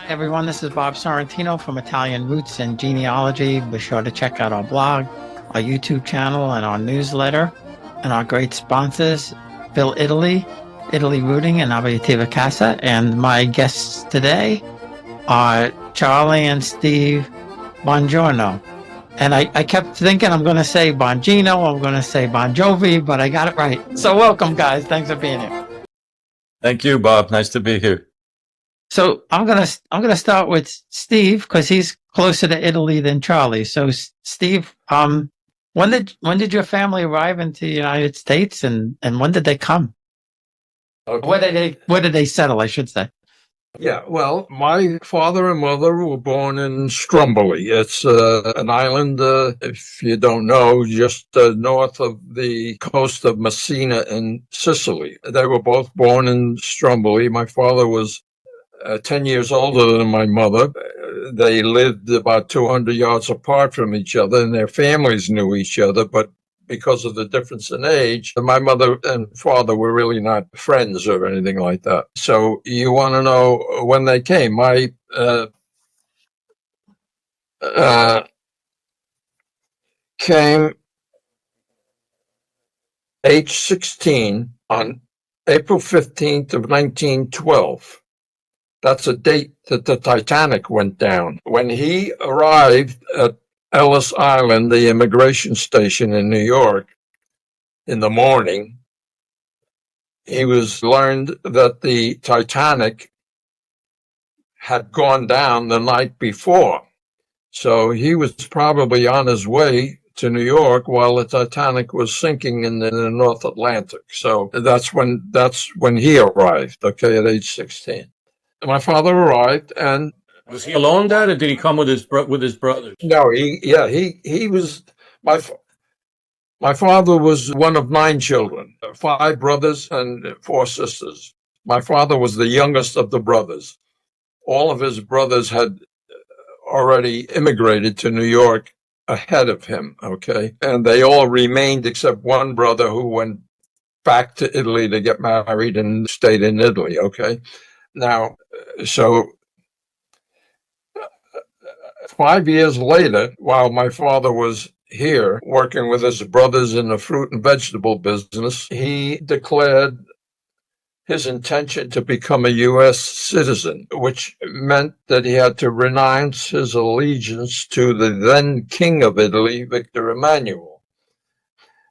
Hi, everyone. This is Bob Sorrentino from Italian Roots and Genealogy. Be sure to check out our blog, our YouTube channel, and our newsletter, and our great sponsors, Phil Italy, Italy Rooting, and Abitativa Casa. And my guests today are Charlie and Steve Bongiorno. And I kept thinking I'm going to say Bongino, I'm going to say Bon Jovi, but I got it right. So welcome, guys. Thanks for being here. Thank you, Bob. Nice to be here. So I'm gonna start with Steve because he's closer to Italy than Charlie. So Steve, when did your family arrive into the United States, and when did they come? Okay. Where did they settle, I should say? Yeah, well, my father and mother were born in Stromboli. It's an island, if you don't know, just north of the coast of Messina in Sicily. They were both born in Stromboli. My father was 10 years older than my mother. They lived about 200 yards apart from each other, and their families knew each other, but because of the difference in age, my mother and father were really not friends or anything like that. So you want to know when they came. My came age 16 on April 15th of 1912. That's a date that the Titanic went down. When he arrived at Ellis Island, the immigration station in New York, in the morning, he learned that the Titanic had gone down the night before. So he was probably on his way to New York while the Titanic was sinking in the North Atlantic. So that's when he arrived, okay, at age 16. My father arrived, and Was he alone, Dad, or did he come with his brothers? no, he was my father was one of 9 children, 5 brothers and 4 sisters. My father was the youngest of the brothers. All of his brothers had already immigrated to New York ahead of him, okay? And they all remained except one brother who went back to Italy to get married and stayed in Italy, okay? Now, so 5 years later, while my father was here working with his brothers in the fruit and vegetable business, he declared his intention to become a U.S. citizen, which meant that he had to renounce his allegiance to the then King of Italy, Victor Emmanuel.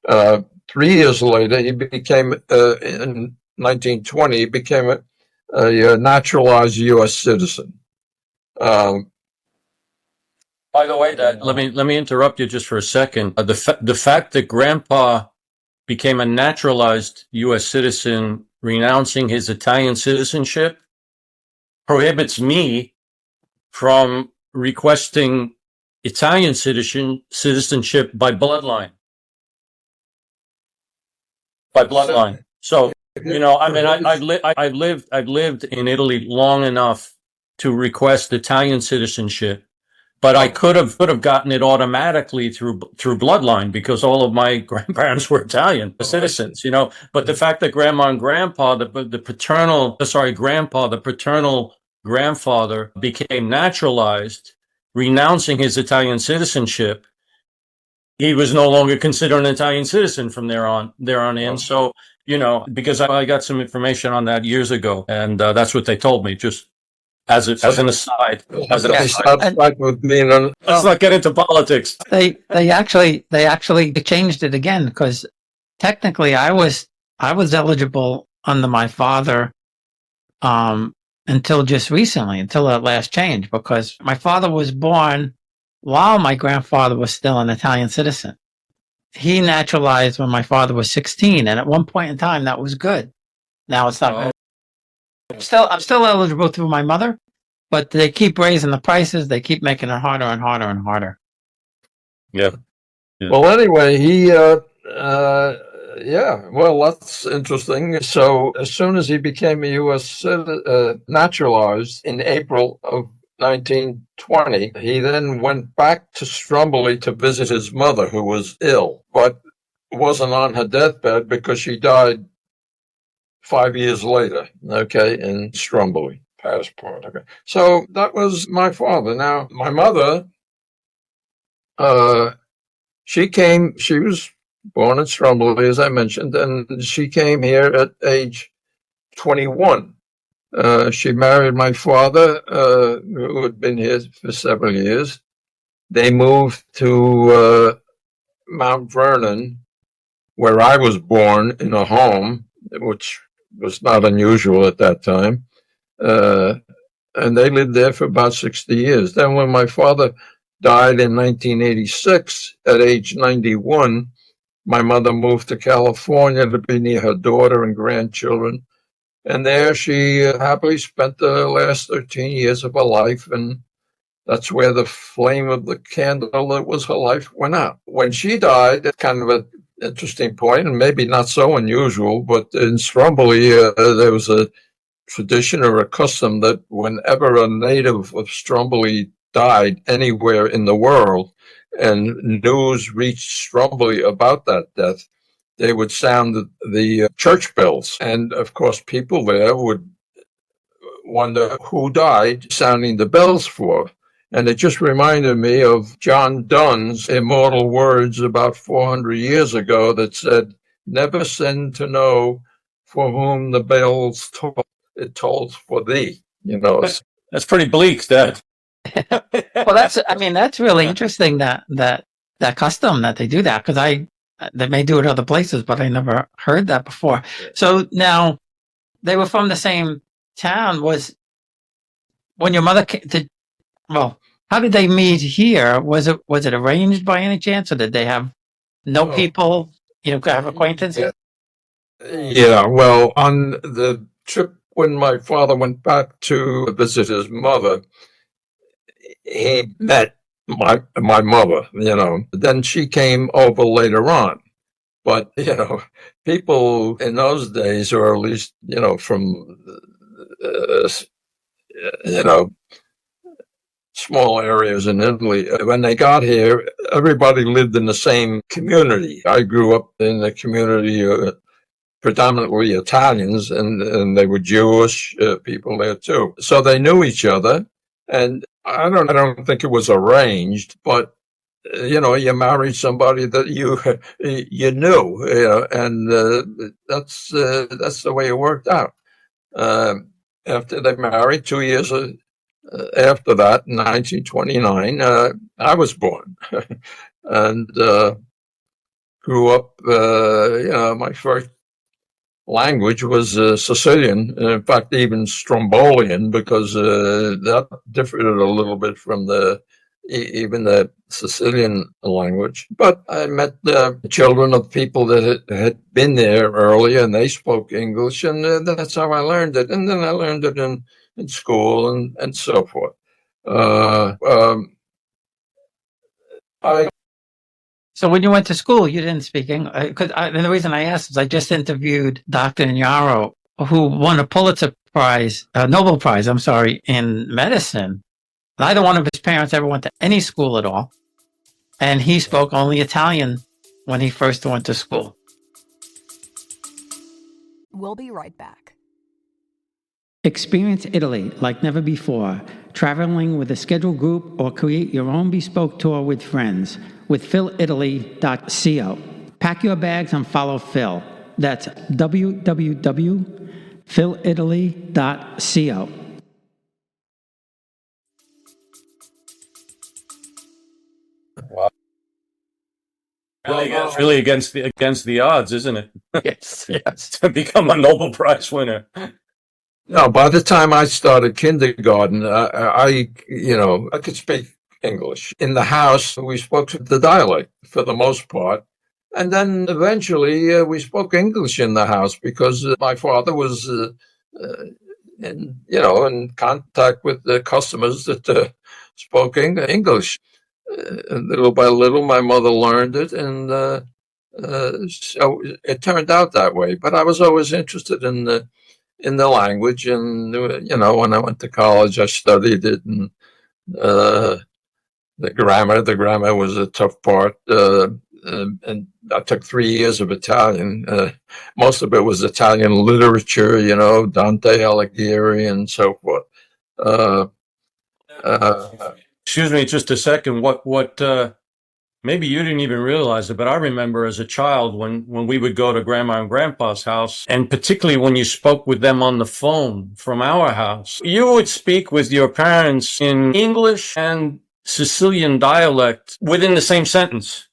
3 years later, he became, in 1920, he became a naturalized U.S. citizen. By the way, Dad, let me interrupt you just for a second. The fact that Grandpa became a naturalized U.S. citizen, renouncing his Italian citizenship, prohibits me from requesting Italian citizenship by bloodline. By bloodline. So, you know, I mean, I've lived in Italy long enough to request Italian citizenship, but I could have gotten it automatically through bloodline because all of my grandparents were Italian citizens, you know. But the fact that Grandma and Grandpa, the paternal grandfather became naturalized, renouncing his Italian citizenship, he was no longer considered an Italian citizen from there on in. So, you know, because I got some information on that years ago, and that's what they told me, just as an aside. And- Let's not get into politics. They actually changed it again because technically I was eligible under my father until just recently, until that last change, because my father was born while my grandfather was still an Italian citizen. He naturalized when my father was 16, and at one point in time that was good. Now it's not. I'm still eligible through my mother, but they keep raising the prices. They keep making it harder and harder and harder. Yeah. Well, anyway, well, that's interesting. So as soon as he became a U.S. naturalized in April of 1920, he then went back to Stromboli to visit his mother, who was ill, but wasn't on her deathbed because she died 5 years later, okay, in Stromboli. passport. Okay. So that was my father. Now, my mother, she was born in Stromboli, as I mentioned, and she came here at age 21. She married my father, who had been here for several years. They moved to Mount Vernon, where I was born, in a home, which was not unusual at that time. And they lived there for about 60 years. Then when my father died in 1986 at age 91, my mother moved to California to be near her daughter and grandchildren. And there she happily spent the last 13 years of her life. And that's where the flame of the candle that was her life went out. When she died, it's kind of an interesting point, and maybe not so unusual, but in Stromboli, there was a tradition or a custom that whenever a native of Stromboli died anywhere in the world and news reached Stromboli about that death, they would sound the church bells. And of course, people there would wonder who died, sounding the bells for. And it just reminded me of John Donne's immortal words about 400 years ago that said, "Never send to know for whom the bells toll. It tolls for thee." You know, That's pretty bleak, Dad. Well, that's really interesting that custom that they do that, because they may do it other places, but I never heard that before. So now they were from the same town. Was when your mother how did they meet here? Was it arranged by any chance, or did they know people, have acquaintances? Yeah, well, on the trip when my father went back to visit his mother, he met my mother, Then she came over later on. But, people in those days, or at least, from, small areas in Italy, when they got here, everybody lived in the same community. I grew up in a community predominantly Italians, and they were Jewish people there too. So they knew each other, and I don't think it was arranged, but you married somebody that you knew, and that's the way it worked out. After they married, 2 years after that, in 1929, I was born, and grew up. My first language was Sicilian. In fact, even Strombolian, because that differed a little bit from even the Sicilian language. But I met the children of people that had been there earlier, and they spoke English, and that's how I learned it. And then I learned it in school and so forth. So when you went to school, you didn't speak English. And the reason I asked is I just interviewed Dr. Ignaro, who won a Nobel Prize, in medicine. Neither one of his parents ever went to any school at all. And he spoke only Italian when he first went to school. We'll be right back. Experience Italy like never before, traveling with a scheduled group or create your own bespoke tour with friends with philitaly.co. Pack your bags and follow Phil. That's www.philitaly.co. Wow. It's really against the odds, isn't it? Yes. To become a Nobel Prize winner. No, by the time I started kindergarten, I could speak English. In the house, we spoke the dialect for the most part. And then eventually we spoke English in the house because my father was, in contact with the customers that spoke English. Little by little, my mother learned it, and so it turned out that way. But I was always interested in the language, and when I went to college, I studied it, and the grammar was a tough part, and I took 3 years of Italian. Most of it was Italian literature, Dante Alighieri and so forth. Uh, uh, Excuse me, just a second. Maybe you didn't even realize it, but I remember as a child when we would go to Grandma and Grandpa's house, and particularly when you spoke with them on the phone from our house, you would speak with your parents in English and Sicilian dialect within the same sentence.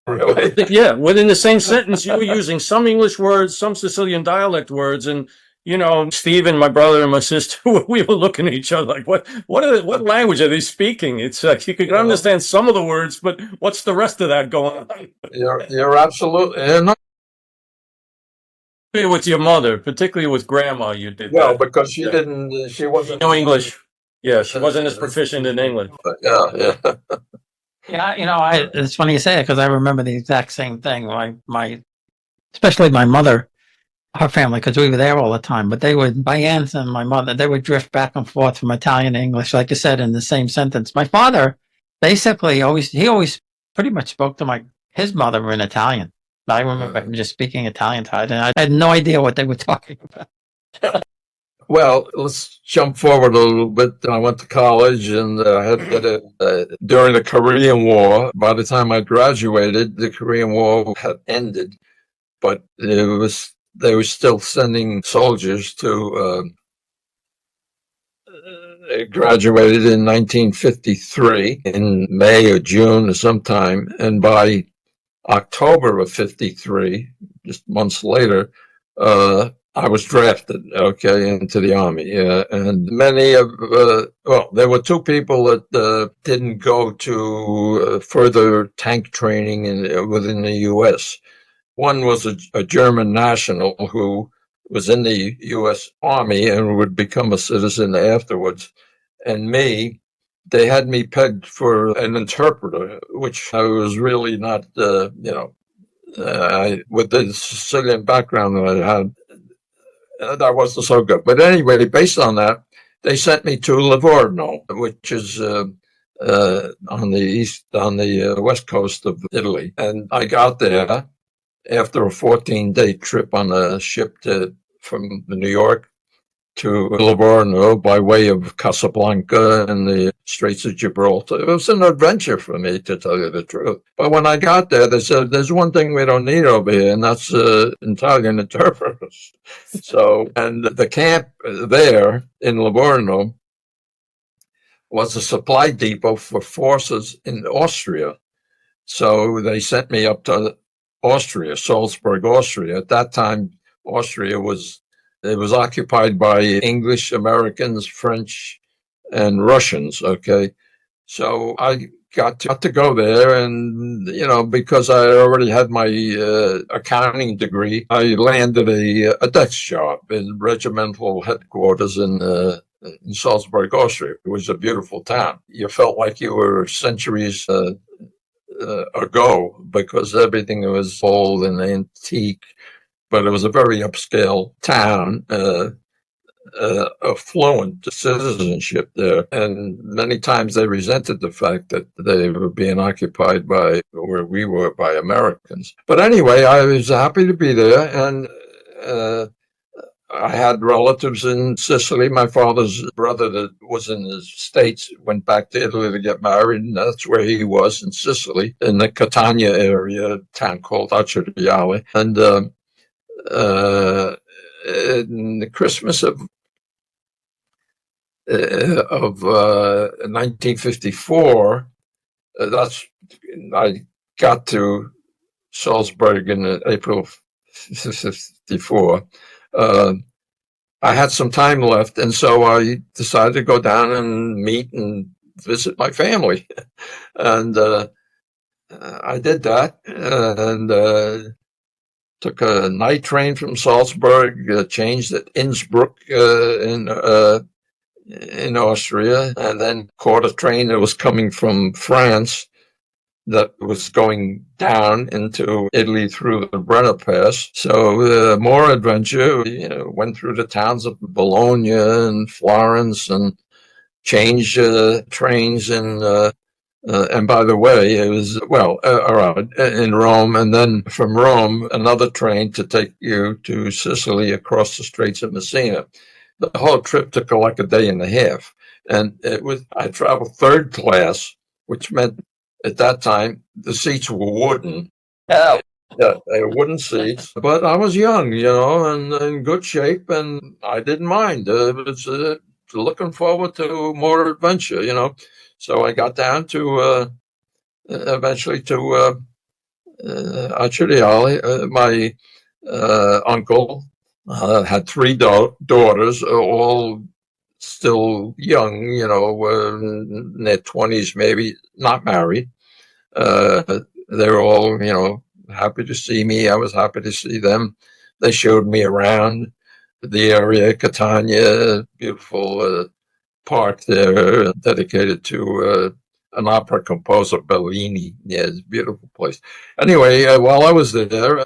really? Yeah, within the same sentence, you were using some English words, some Sicilian dialect words, and Steve and my brother and my sister, we were looking at each other like, what language are they speaking? It's like you could understand some of the words, but what's the rest of that going on? You're absolutely, and With your mother, particularly with grandma, you did well, that. because she wasn't. No English. Yeah, she wasn't as proficient in English. Yeah. Yeah, it's funny you say it because I remember the exact same thing. Especially my mother, her family, because we were there all the time. But my aunts and my mother, they would drift back and forth from Italian to English, like I said, in the same sentence. My father, basically, he always pretty much spoke to his mother in Italian. I remember him just speaking Italian to her, and I had no idea what they were talking about. Well, let's jump forward a little bit. I went to college and I had during the Korean War. By the time I graduated, the Korean War had ended, but they were still sending soldiers to. Graduated in 1953 in May or June or sometime, and by October of 53, just months later, I was drafted, into the Army. And many there were two people that didn't go to further tank training within the U.S. One was a German national who was in the U.S. Army and would become a citizen afterwards. And me, they had me pegged for an interpreter, which I was really not, with the Sicilian background that I had, that wasn't so good. But anyway, based on that, they sent me to Livorno, which is on the west coast of Italy. And I got there after a 14-day trip on a ship from New York to Livorno by way of Casablanca and the Straits of Gibraltar. It was an adventure for me, to tell you the truth. But when I got there, they said, there's one thing we don't need over here, and that's Italian interpreters. And the camp there in Livorno was a supply depot for forces in Austria. So they sent me up to Austria, Salzburg, Austria. At that time, Austria was occupied by English, Americans, French, and Russians. Okay. So I got to go there, and, because I already had my accounting degree, I landed a desk job in regimental headquarters in Salzburg, Austria. It was a beautiful town. You felt like you were centuries ago, because everything was old and antique. But it was a very upscale town, affluent citizenship there. And many times they resented the fact that they were being occupied by, where we were, by Americans. But anyway, I was happy to be there. And I had relatives in Sicily. My father's brother that was in the States went back to Italy to get married, and that's where he was, in Sicily, in the Catania area, a town called Acciaiuoli. And in the Christmas of 1954, I got to Salzburg in April 54. I had some time left, and so I decided to go down and meet and visit my family. And I did that, and took a night train from Salzburg, changed at Innsbruck in Austria, and then caught a train that was coming from France that was going down into Italy through the Brenner Pass. So more adventure. Went through the towns of Bologna and Florence and changed trains and by the way, it was, around in Rome, and then from Rome, another train to take you to Sicily across the Straits of Messina. the whole trip took like a day and a half. And I traveled third class, which meant at that time the seats were wooden. Oh. Yeah, they were wooden seats. But I was young, and in good shape, and I didn't mind. It was looking forward to more adventure. So I got down to eventually to Acciaioli. My uncle had three daughters, all still young, in their 20s, maybe not married. They were all, happy to see me. I was happy to see them. They showed me around the area, Catania, beautiful park there dedicated to an opera composer, Bellini. Yeah, it's a beautiful place. Anyway, while I was there,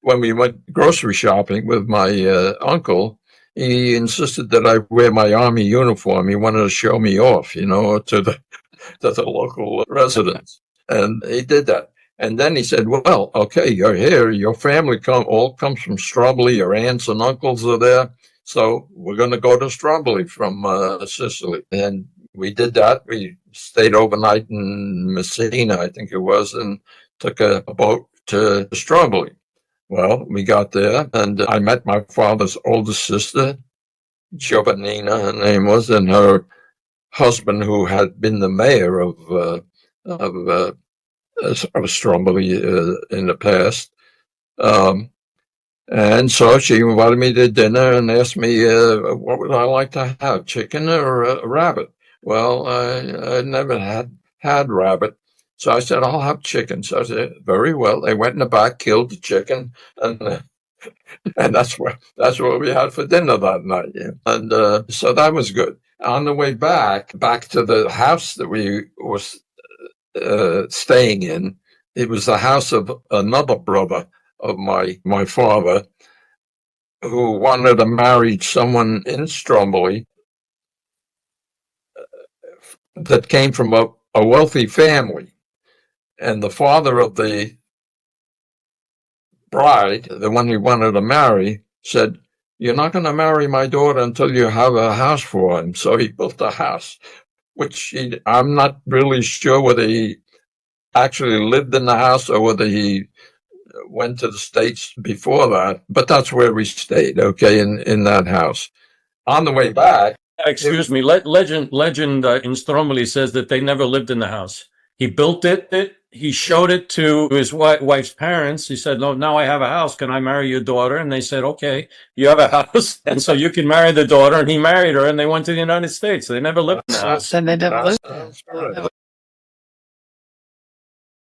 when we went grocery shopping with my uncle, he insisted that I wear my army uniform. He wanted to show me off, to the local residents, and he did that. And then he said, "Well, okay, you're here. Your family all comes from Stromboli. Your aunts and uncles are there. So we're going to go to Stromboli from Sicily." And we did that. We stayed overnight in Messina, I think it was, and took a boat to Stromboli. Well, we got there, and I met my father's oldest sister, Giovannina, her name was, and her husband, who had been the mayor of Stromboli in the past. And so she invited me to dinner and asked me what would I like to have, chicken or a rabbit? Well, I never had rabbit. So I said, I'll have chicken. So I said, very well. They went in the back, killed the chicken, and that's what we had for dinner that night. Yeah. And so that was good. On the way back to the house that we were staying in, it was the house of another brother of my father, who wanted to marry someone in Stromboli that came from a wealthy family. And the father of the bride, the one he wanted to marry, said, "You're not going to marry my daughter until you have a house for him." So he built a house, which I'm not really sure whether he actually lived in the house or whether he went to the States before that. But that's where we stayed, okay, in that house. On the way back... Excuse me, legend in Stromboli says that they never lived in the house. He built it. He showed it to his wife's parents. He said, "No, now I have a house. Can I marry your daughter?" And they said, "Okay, you have a house, and so you can marry the daughter." And he married her, and they went to the United States. They never lived in the house. And they never lived.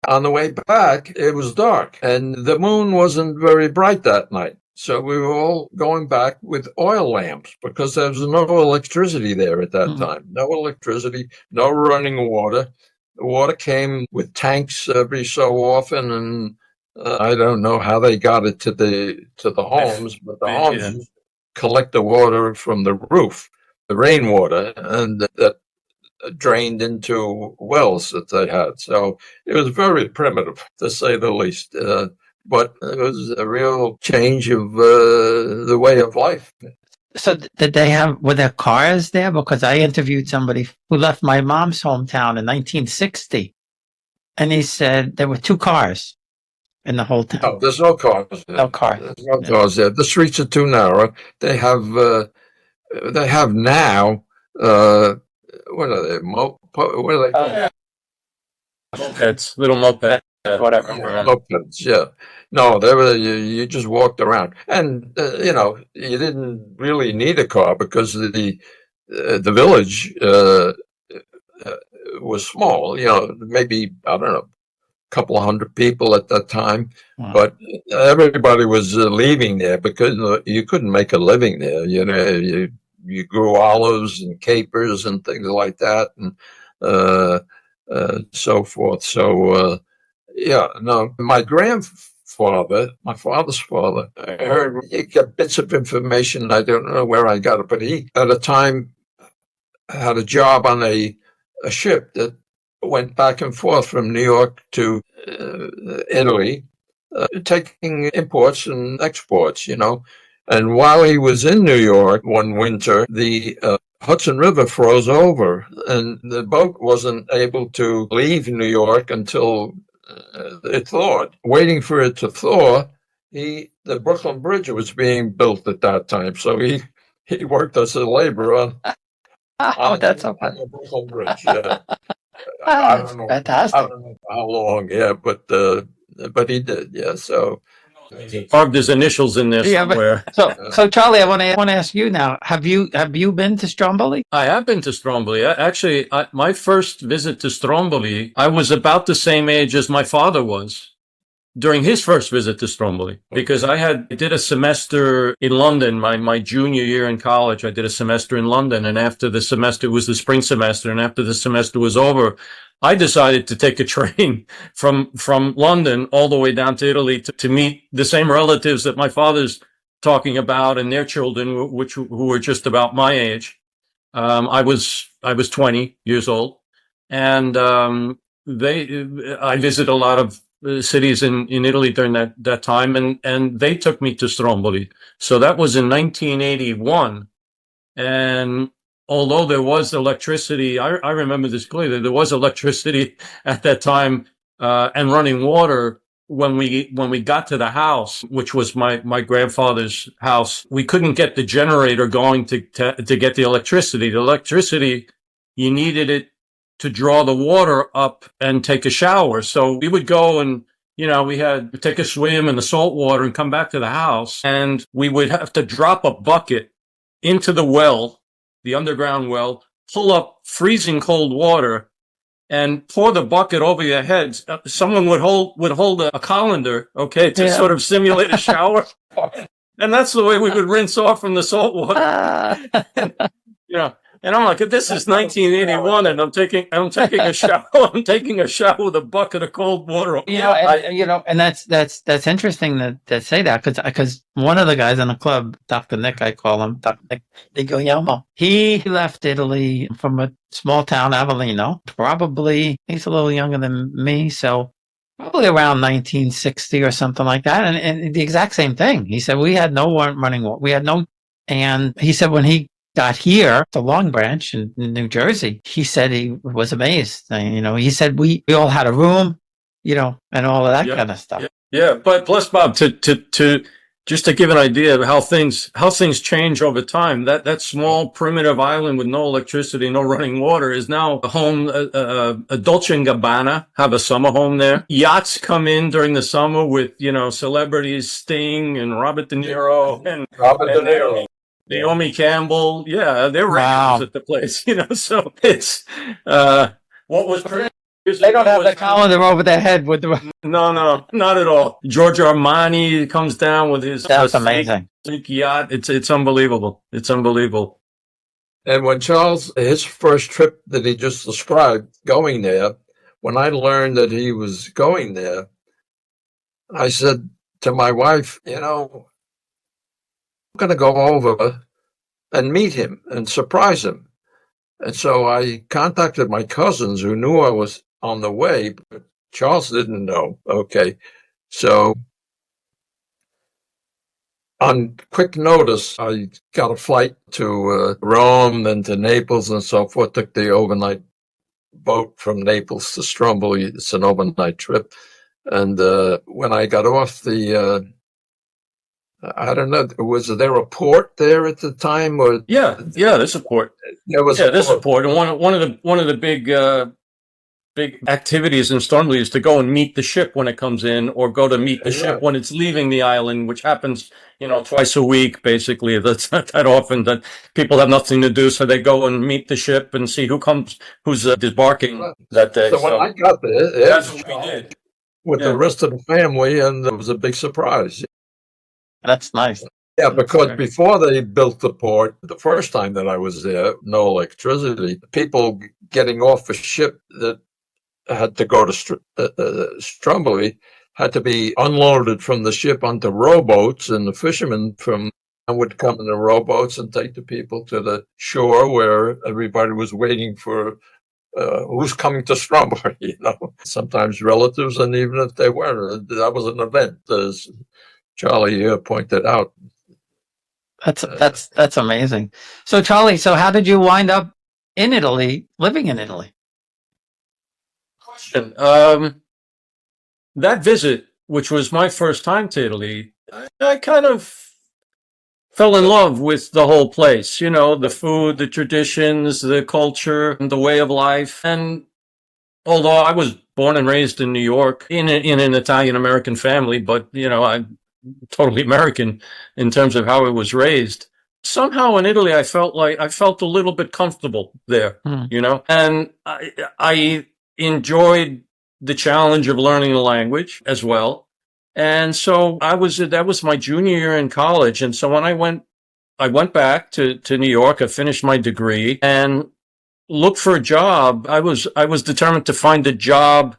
On the way back, it was dark, and the moon wasn't very bright that night. So we were all going back with oil lamps because there was no electricity there at that time. No electricity, no running water. The water came with tanks every so often, and I don't know how they got it to the homes, but the homes collect the water from the roof, the rainwater, and that drained into wells that they had. So it was very primitive, to say the least. But it was a real change of the way of life. So were there cars there? Because I interviewed somebody who left my mom's hometown in 1960. And he said there were 2 cars in the whole town. No, there's no cars there. No cars. There's no cars there. The streets are too narrow. They have now, what are they? What are they? Mopeds, little mopeds, whatever. Mopeds, yeah. No, they were. You just walked around, and you didn't really need a car because the village was small. Maybe I don't know, a couple of hundred people at that time, but everybody was leaving there because you couldn't make a living there. You grew olives and capers and things like that, and so forth. So my my father's father, I heard he got bits of information. I don't know where I got it, but he at a time had a job on a ship that went back and forth from New York to Italy, taking imports and exports, And while he was in New York one winter, the Hudson River froze over, and the boat wasn't able to leave New York until it thawed. Waiting for it to thaw, the Brooklyn Bridge was being built at that time, so he worked as a laborer on That's so funny. the Brooklyn Bridge. Yeah. I don't know. Fantastic. I don't know how long. Yeah, but he did. Yeah. So Carved his initials in there Yeah, somewhere. So Charlie, I want to ask you now. Have you been to Stromboli? I have been to Stromboli. My first visit to Stromboli, I was about the same age as my father was during his first visit to Stromboli, because I did a semester in London, my junior year in college. I did a semester in London, and after the semester, it was the spring semester, and after the semester was over, I decided to take a train from London all the way down to Italy to meet the same relatives that my father's talking about and their children, who were just about my age. I was 20 years old, and I visited a lot of cities in Italy during that time, and they took me to Stromboli. So that was in 1981, and although there was electricity, I remember this clearly. There was electricity at that time and running water. When we got to the house, which was my grandfather's house, we couldn't get the generator going to get the electricity. The electricity, you needed it to draw the water up and take a shower. So we would go and, we had to take a swim in the salt water and come back to the house, and we would have to drop a bucket into the well, the underground well, pull up freezing cold water and pour the bucket over your heads. Someone would hold a colander, okay, to sort of simulate a shower. And that's the way we would rinse off from the salt water. And I'm like, this is 1981, and I'm taking a shower. I'm taking a shower with a bucket of cold water. And that's interesting that say that, because one of the guys in the club, Dr. Nick, I call him Dr. Nick Di Guglielmo, he left Italy from a small town, Avellino. Probably he's a little younger than me, so probably around 1960 or something like that. And the exact same thing. He said we had no running water. We had no, and he said when he got here, the Long Branch in New Jersey, he said he was amazed. He said we all had a room, and all of that kind of stuff. Yeah. But plus, Bob, to just to give an idea of how things change over time, that small primitive island with no electricity, no running water is now a home. A Dolce and Gabbana have a summer home there. Yachts come in during the summer with celebrities, Sting and Robert De Niro and Naomi Campbell, they're regulars at the place, so it's, what was pretty. They don't have the calendar over their head with the. No, not at all. Giorgio Armani comes down with his. That's amazing. Yacht. It's unbelievable. It's unbelievable. And when his first trip that he just described, going there, when I learned that he was going there, I said to my wife, I'm going to go over and meet him and surprise him. And so I contacted my cousins who knew I was on the way, but Charles didn't know. Okay. So on quick notice, I got a flight to Rome, then to Naples and so forth, took the overnight boat from Naples to Stromboli. It's an overnight trip. And when I got off I don't know, was there a port there at the time? Or there's a port. There's a port. And one of the big activities in Stromboli is to go and meet the ship when it comes in, or go to meet the ship when it's leaving the island, which happens, twice a week, basically. That's not that often that people have nothing to do, so they go and meet the ship and see who's debarking that day. So when I got there, that's what we did with the rest of the family, and it was a big surprise. That's nice. Yeah, because before they built the port, the first time that I was there, no electricity. People getting off a ship that had to go to Stromboli had to be unloaded from the ship onto rowboats, and the fishermen would come in the rowboats and take the people to the shore where everybody was waiting for who's coming to Stromboli, sometimes relatives, and even if they weren't, that was an event, as Charlie pointed out. That's amazing. So Charlie, so how did you wind up in Italy, living in Italy? Question. That visit, which was my first time to Italy, I kind of fell in love with the whole place. You know, the food, the traditions, the culture, the way of life. And although I was born and raised in New York in an Italian American family, but I'm totally American in terms of how I was raised. Somehow in Italy, I felt a little bit comfortable there, and I enjoyed the challenge of learning the language as well. And so that was my junior year in college. And so when I went back to New York, I finished my degree and looked for a job. I was determined to find a job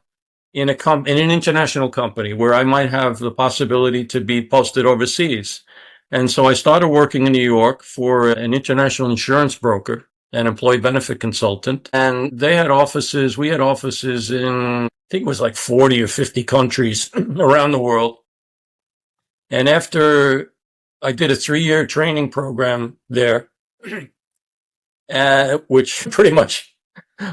in an international company where I might have the possibility to be posted overseas. And so I started working in New York for an international insurance broker, an employee benefit consultant. And we had offices in, I think it was like 40 or 50 countries around the world. And after I did a 3-year training program there, which pretty much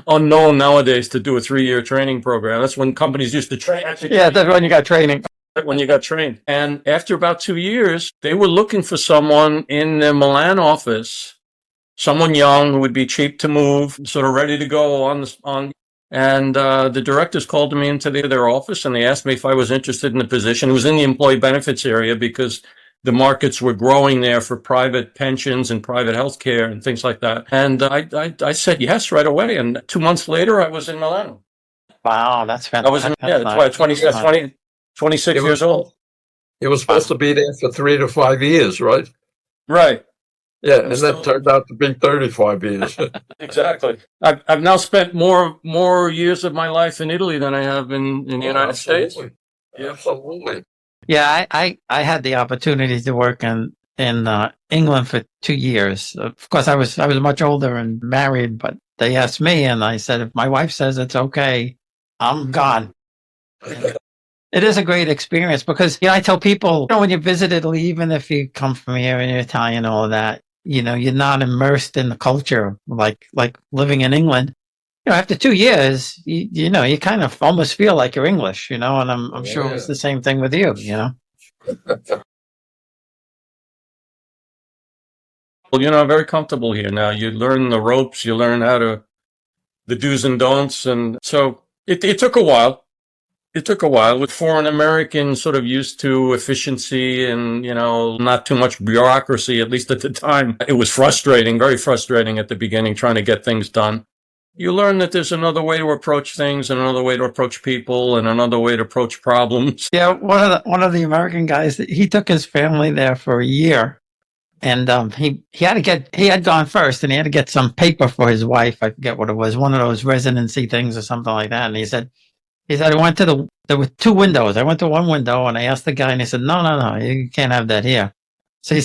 unknown nowadays to do a 3-year training program. That's when companies used to train. Yeah, that's when you got training. When you got trained. And after about 2 years, they were looking for someone in the Milan office, someone young who would be cheap to move, sort of ready to go on. And the directors called me into their office and they asked me if I was interested in the position. It was in the employee benefits area because the markets were growing there for private pensions and private health care and things like that. And I said yes right away. And 2 months later, I was in Milan. Wow, that's fantastic. I was 26 years old. He was supposed to be there for 3 to 5 years, right? Right. Yeah, and that turned out to be 35 years. Exactly. I've now spent more years of my life in Italy than I have in the United States. Yeah, absolutely. Yeah, I had the opportunity to work in England for 2 years. Of course, I was much older and married, but they asked me, and I said, if my wife says it's okay, I'm gone. It is a great experience because I tell people, when you visit Italy, even if you come from here and you're Italian, all of that, you're not immersed in the culture like living in England. After 2 years, you kind of almost feel like you're English, and I'm sure it was the same thing with you, Well, I'm very comfortable here now. You learn the ropes, you learn the do's and don'ts. And so it took a while. It took a while with foreign Americans sort of used to efficiency and, not too much bureaucracy, at least at the time. It was frustrating, very frustrating at the beginning, trying to get things done. You learn that there's another way to approach things and another way to approach people and another way to approach problems. Yeah, one of the American guys, he took his family there for a year, and he had gone first, and he had to get some paper for his wife. I forget what it was, one of those residency things or something like that. And he said I went to there were 2 windows. I went to one window, and I asked the guy, and he said, no, you can't have that here. So I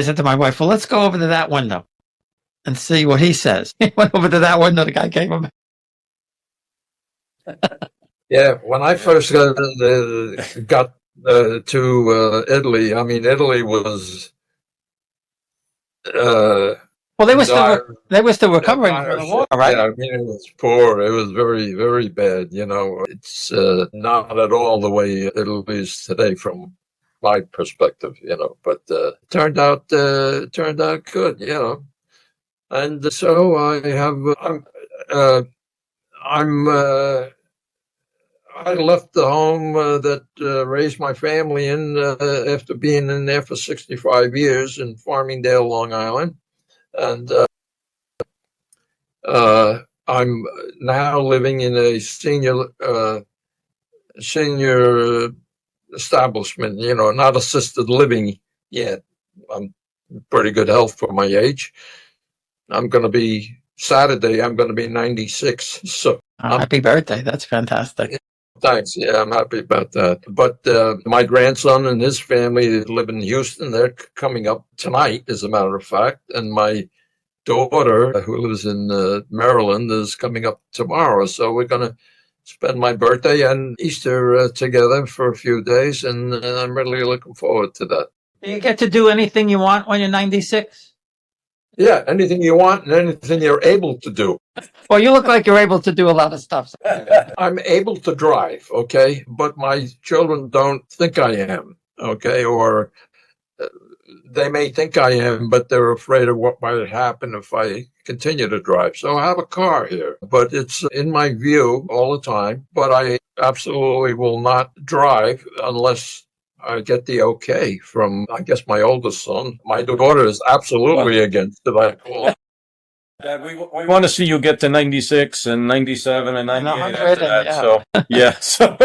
said to my wife, well, let's go over to that window and see what he says. He went over to that window. The guy came over. Yeah, when I first got to Italy, I mean, Italy was well, they were still recovering from the war, right? Yeah, I mean, it was poor. It was very, very bad. It's not at all the way Italy is today from my perspective. But turned out good. And so I left the home that raised my family in after being in there for 65 years in Farmingdale, Long Island. And I'm now living in a senior establishment, not assisted living yet. I'm in pretty good health for my age. Saturday, I'm going to be 96. So happy birthday. That's fantastic. Thanks. Yeah, I'm happy about that. But my grandson and his family live in Houston. They're coming up tonight, as a matter of fact. And my daughter, who lives in Maryland, is coming up tomorrow. So we're going to spend my birthday and Easter together for a few days. And I'm really looking forward to that. Do you get to do anything you want when you're 96? Yeah, anything you want and anything you're able to do. Well, you look like you're able to do a lot of stuff. I'm able to drive, okay, but my children don't think I am, okay, or they may think I am, but they're afraid of what might happen if I continue to drive. So I have a car here, but it's in my view all the time. But I absolutely will not drive unless I get the okay from, I guess, my oldest son. My daughter is absolutely against it. I call Dad, we want to see you get to 96 and 97 and 98 after 100 and, that. yeah. So, yeah. So,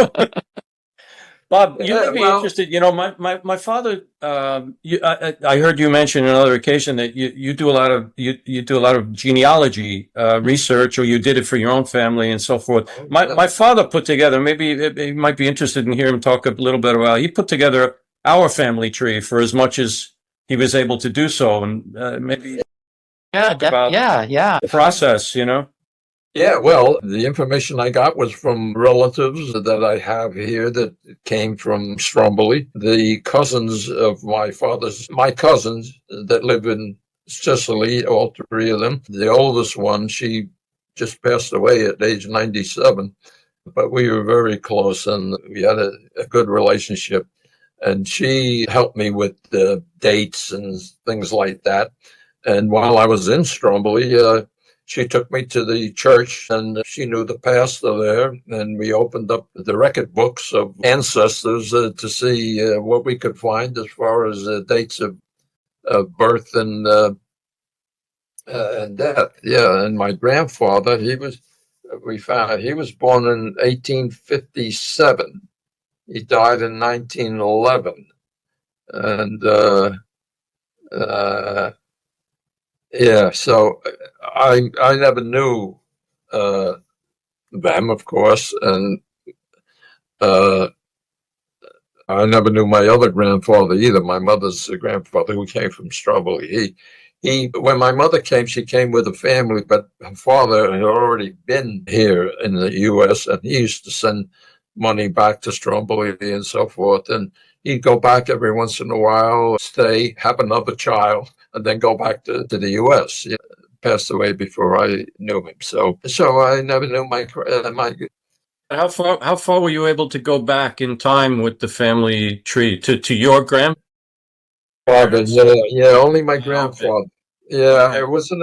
Bob, you Yeah, may be well- interested. You know, my father. I heard you mention on another occasion that you do a lot of you do a lot of genealogy research, or you did it for your own family and so forth. My father put together. Maybe you might be interested in hearing him talk a little bit about. He put together our family tree for as much as he was able to do so, and maybe Yeah, about- yeah. the process. You know. Yeah, well, the information I got was from relatives that I have here that came from Stromboli. The cousins of my cousins that live in Sicily, all three of them. The oldest one, she just passed away at age 97, but we were very close and we had a good relationship. And she helped me with the dates and things like that. And while I was in Stromboli, she took me to the church and she knew the pastor there. And we opened up the record books of ancestors to see what we could find as far as dates of birth and death. Yeah. And my grandfather, he was born in 1857. He died in 1911. And, yeah, so I never knew them, of course, and I never knew my other grandfather either. My mother's grandfather, who came from Stromboli. He when my mother came, she came with a family, but her father had already been here in the U.S. and he used to send money back to Stromboli and so forth. And he'd go back every once in a while, stay, have another child, and then go back to the U.S. He passed away before I knew him. So I never knew my. How far were you able to go back in time with the family tree to your grandfather? Yeah, only my grandfather. Okay. Yeah, it wasn't,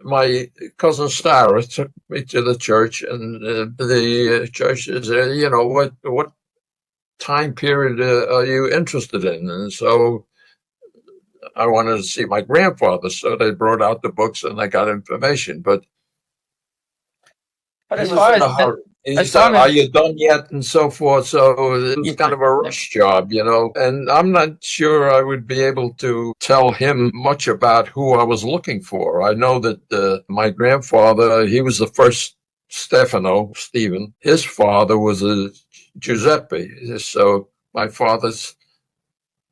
my cousin Sarah took me to the church and the church is, what time period are you interested in? And so I wanted to see my grandfather. So they brought out the books and I got information, but But he as was far in a as hurry. He as said, long as- "Are you done yet?" and so forth. So it was kind of a rush job, And I'm not sure I would be able to tell him much about who I was looking for. I know that my grandfather, he was the first Stephen. His father was a Giuseppe. So my father's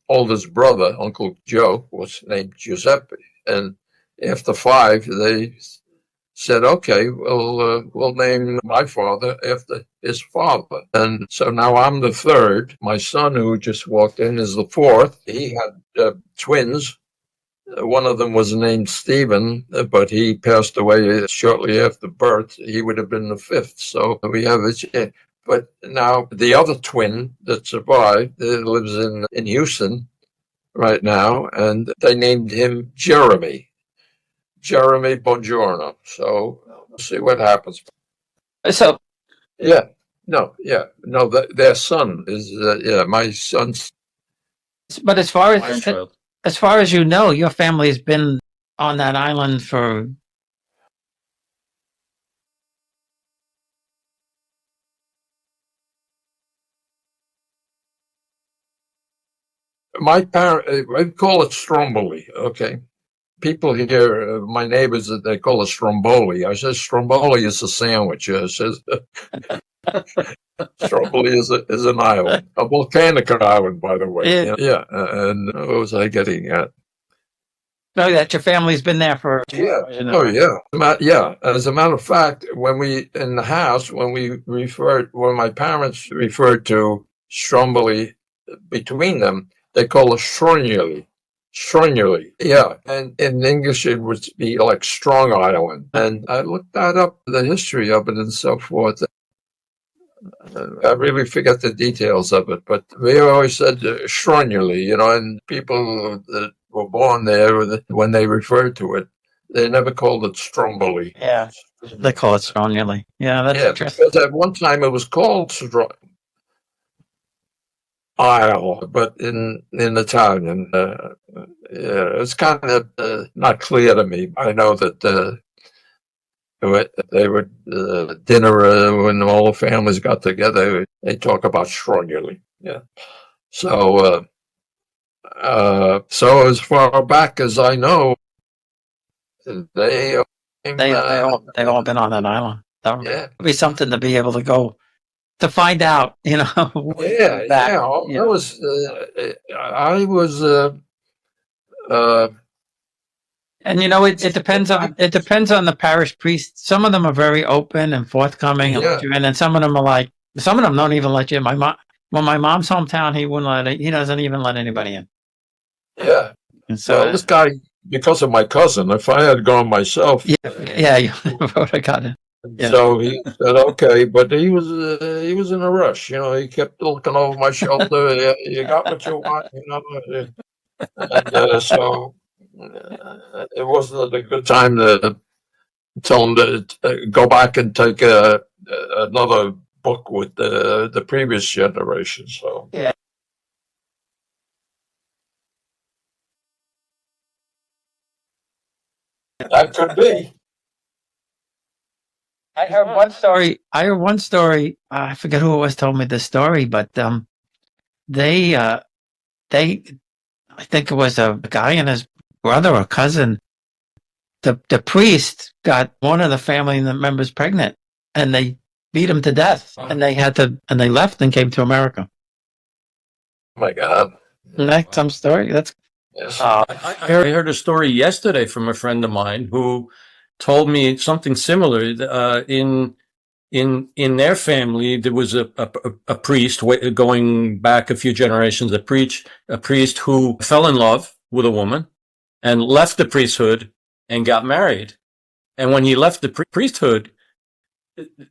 oldest brother, Uncle Joe, was named Giuseppe. And after 5, they said, okay, we'll name my father after his father. And so now I'm the third. My son, who just walked in, is the fourth. He had twins. One of them was named Stephen, but he passed away shortly after birth. He would have been the fifth. So we have a. But now the other twin that survived lives in Houston right now, and they named him Jeremy Bongiorno. So we'll see what happens. so No, their son is, my son's. but My child. as far as you know, your family's been on that island for. My parents, I call it Stromboli, okay? People here, my neighbors, they call it Stromboli. I said Stromboli is a sandwich. I says Stromboli is an island, a volcanic island, by the way. Yeah. And what was I getting at? No, that your family's been there for. Yeah. Oh, yeah. Yeah. As a matter of fact, when my parents referred to Stromboli between them, they call it Stromboli. Stromboli, yeah. And in English, it would be like Strong Island. And I looked that up, the history of it and so forth. I really forget the details of it, but we always said Stromboli, and people that were born there, when they referred to it, they never called it Stromboli. Yeah, they call it Stromboli. Yeah, that's Yeah, interesting. because at one time it was called Isle, but in Italian, yeah, it's kind of not clear to me. I know that they would dinner when all the families got together. They talk about Stromboli. Yeah. So as far back as I know, they all been on that island. That yeah. would be something to be able to go to find out. Yeah, back. yeah. I was. And it depends on the parish priest. Some of them are very open and forthcoming, and let you in, and some of them don't even let you in. My mom's hometown, he doesn't even let anybody in. Yeah. And so this guy, because of my cousin, if I had gone myself, you would have got it. Yeah. So he said okay, but he was in a rush. He kept looking over my shoulder. You got what you want, and so. It wasn't a good time to tell him to go back and take another book with the previous generation. So yeah, that could be. I heard one story. I forget who it was told me this story, but they I think it was a guy and his brother or cousin. The priest got one of the family members pregnant, and they beat him to death, and they left and came to America. Oh my God! Isn't that some story? That's yes. I heard a story yesterday from a friend of mine who told me something similar. In their family, there was a priest going back a few generations. A priest who fell in love with a woman and left the priesthood and got married. And when he left the priesthood,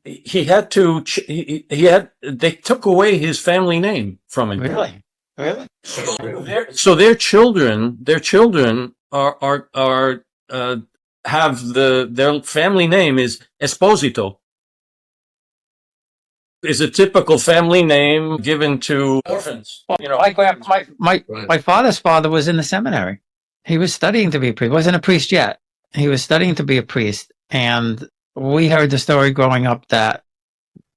he had to. They took away his family name from him. really. So their children are have their family name is Esposito. Is a typical family name given to orphans. My father's father was in the seminary. He was studying to be a priest. He wasn't a priest yet. He was studying to be a priest, and we heard the story growing up that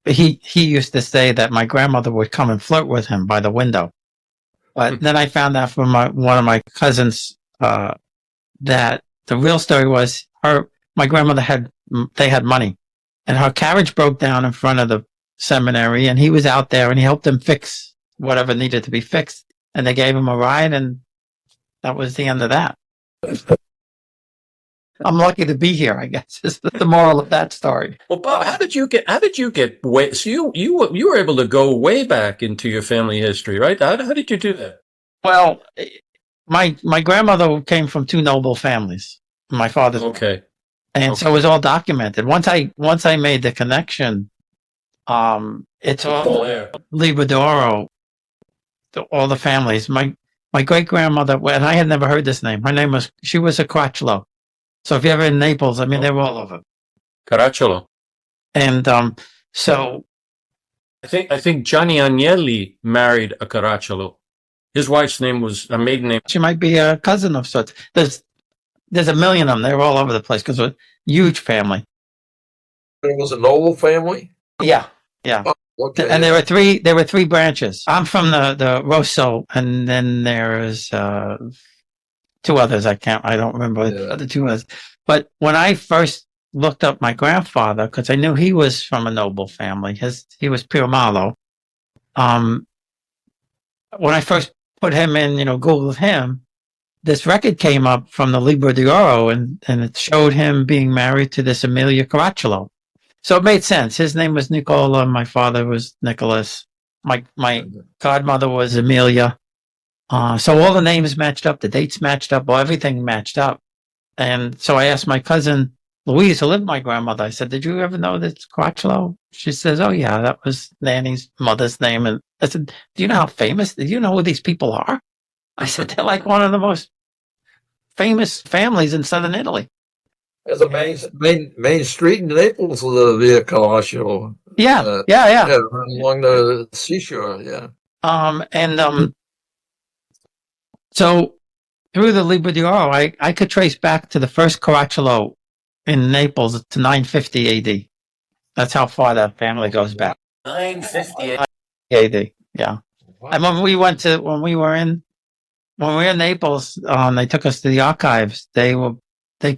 he used to say that my grandmother would come and flirt with him by the window. But then I found out from one of my cousins that the real story was my grandmother had money, and her carriage broke down in front of the seminary, and he was out there and he helped them fix whatever needed to be fixed, and they gave him a ride, and that was the end of that. I'm lucky to be here, I guess, is the moral of that story. Well, Bob, how did you get way? So you were able to go way back into your family history, right? How did you do that? Well, my grandmother came from two noble families. My father's okay, and so it was all documented. Once I made the connection, it's all there. Libradoro, all the families. My great grandmother, and I had never heard this name. Her name was a Caracciolo. So if you're ever in Naples, I mean, they were all over. Caracciolo. And so I think Gianni Agnelli married a Caracciolo. His wife's name was a maiden name. she might be a cousin of sorts. There's a million of them. They're all over the place because it's a huge family. It was a noble family. Yeah. Okay. And there were three branches. I'm from the Rosso, and then there's two others. I don't remember what the other two was. But when I first looked up my grandfather, because I knew he was from a noble family, he was Pirmalo. When I first put him in, Googled him, this record came up from the Libro d'Oro, and it showed him being married to this Emilia Caracciolo. So it made sense. His name was Nicola. My father was Nicholas. My godmother was Emilia. So all the names matched up, the dates matched up, well, everything matched up. And so I asked my cousin Louise, who lived with my grandmother, I said, "Did you ever know this Crotchlow?" She says, "Oh yeah, that was Nanny's mother's name." And I said, "Do you know how famous? Do you know who these people are?" I said, "They're like one of the most famous families in southern Italy." There's a main street in Naples via Calaccio. Yeah, Yeah, along the seashore. Yeah. So through the Libra d'Oro, I could trace back to the first Caracciolo in Naples to 950 AD. That's how far that family goes back. 950. AD. Yeah. And when we were in Naples, they took us to the archives. They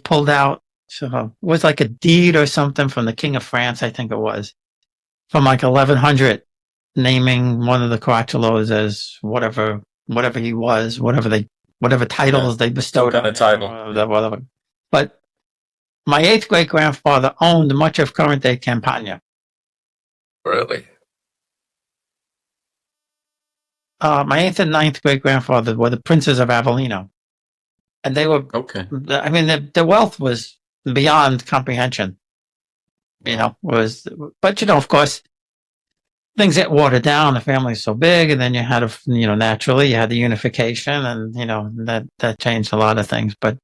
pulled out, so it was like a deed or something from the King of France, I think it was, from like 1100, naming one of the Caracciolo's as whatever he was, whatever titles they bestowed Some kind of on him, title. whatever. But my 8th great grandfather owned much of current day Campania. Really? My 8th and 9th great grandfather were the princes of Avellino, and they were Okay. I mean, the wealth was beyond comprehension. But of course, things get watered down. The family's so big, and then you had naturally you had the unification, and that changed a lot of things. But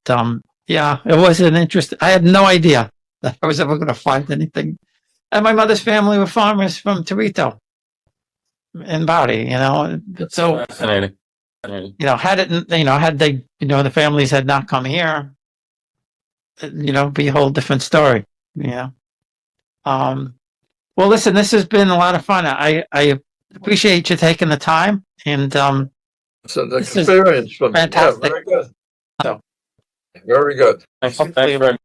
yeah, it was an interest. I had no idea that I was ever going to find anything. And my mother's family were farmers from Torito in Bari. So Fascinating. had they, the families had not come here, be a whole different story. Well, listen, this has been a lot of fun. I appreciate you taking the time, and So the experience from fantastic. very good. So, Very good. Thanks very much.